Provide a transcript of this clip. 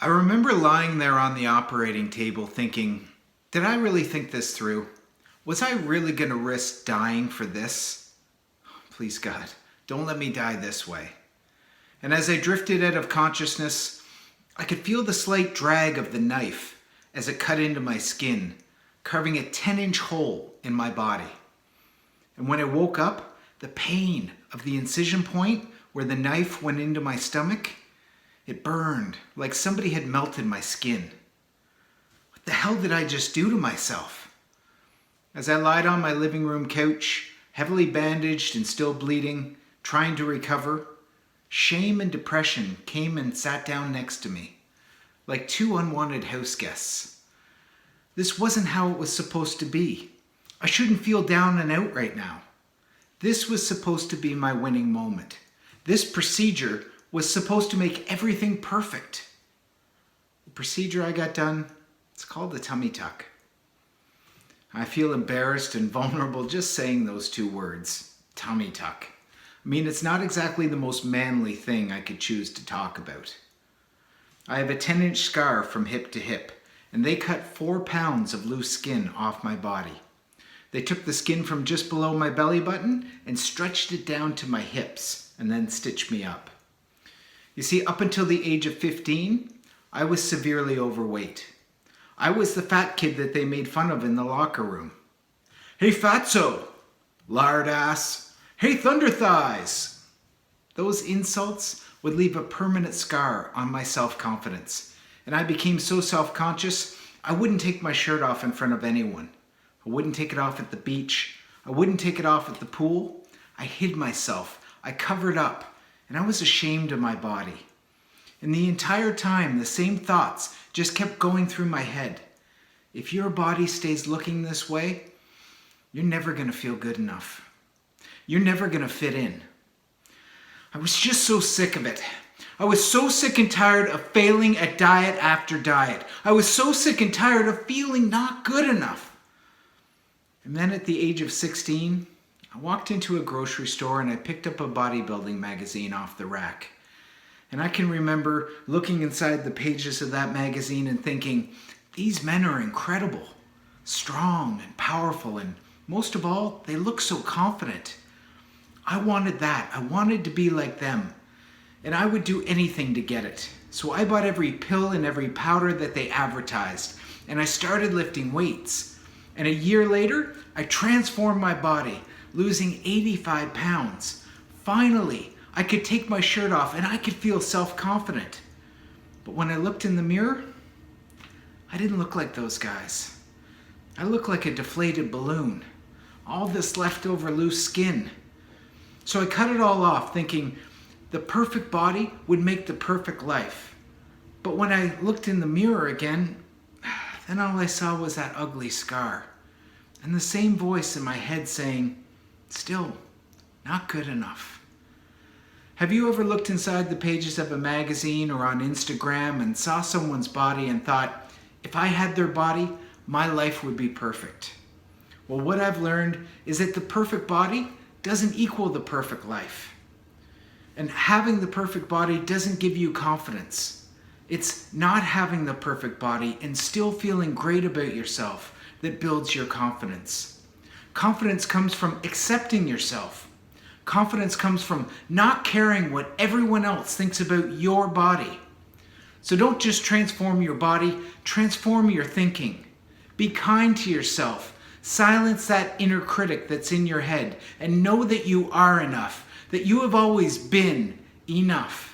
I remember lying there on the operating table thinking, did I really think this through? Was I really going to risk dying for this? Please God, don't let me die this way. And as I drifted out of consciousness, I could feel the slight drag of the knife as it cut into my skin, carving a 10-inch hole in my body. And when I woke up, the pain of the incision point where the knife went into my stomach, it burned like somebody had melted my skin. What the hell did I just do to myself? As I lied on my living room couch, heavily bandaged and still bleeding, trying to recover, shame and depression came and sat down next to me, like two unwanted house guests. This wasn't how it was supposed to be. I shouldn't feel down and out right now. This was supposed to be my winning moment. This procedure was supposed to make everything perfect. The procedure I got done, it's called a tummy tuck. I feel embarrassed and vulnerable just saying those two words, tummy tuck. I mean, it's not exactly the most manly thing I could choose to talk about. I have a 10-inch scar from hip to hip, and they cut 4 pounds of loose skin off my body. They took the skin from just below my belly button and stretched it down to my hips and then stitched me up. You see, up until the age of 15, I was severely overweight. I was the fat kid that they made fun of in the locker room. Hey fatso, lard ass, hey thunder thighs. Those insults would leave a permanent scar on my self-confidence, and I became so self-conscious I wouldn't take my shirt off in front of anyone. I wouldn't take it off at the beach. I wouldn't take it off at the pool. I hid myself. I covered up, and I was ashamed of my body. And the entire time, the same thoughts just kept going through my head. If your body stays looking this way, you're never going to feel good enough. You're never going to fit in. I was just so sick of it. I was so sick and tired of failing at diet after diet. I was so sick and tired of feeling not good enough. And then at the age of 16, I walked into a grocery store and I picked up a bodybuilding magazine off the rack. And I can remember looking inside the pages of that magazine and thinking, these men are incredible, strong and powerful, and most of all, they look so confident. I wanted that. I wanted to be like them. And I would do anything to get it. So I bought every pill and every powder that they advertised. And I started lifting weights. And a year later, I transformed my body, losing 85 pounds. Finally, I could take my shirt off and I could feel self-confident. But when I looked in the mirror, I didn't look like those guys. I looked like a deflated balloon. All this leftover loose skin. So I cut it all off thinking the perfect body would make the perfect life. But when I looked in the mirror again, then all I saw was that ugly scar. And the same voice in my head saying, still not good enough. Have you ever looked inside the pages of a magazine or on Instagram and saw someone's body and thought, if I had their body, my life would be perfect? Well, what I've learned is that the perfect body doesn't equal the perfect life. And having the perfect body doesn't give you confidence. It's not having the perfect body and still feeling great about yourself that builds your confidence. Confidence comes from accepting yourself. Confidence comes from not caring what everyone else thinks about your body. So don't just transform your body, transform your thinking. Be kind to yourself. Silence that inner critic that's in your head and know that you are enough, that you have always been enough.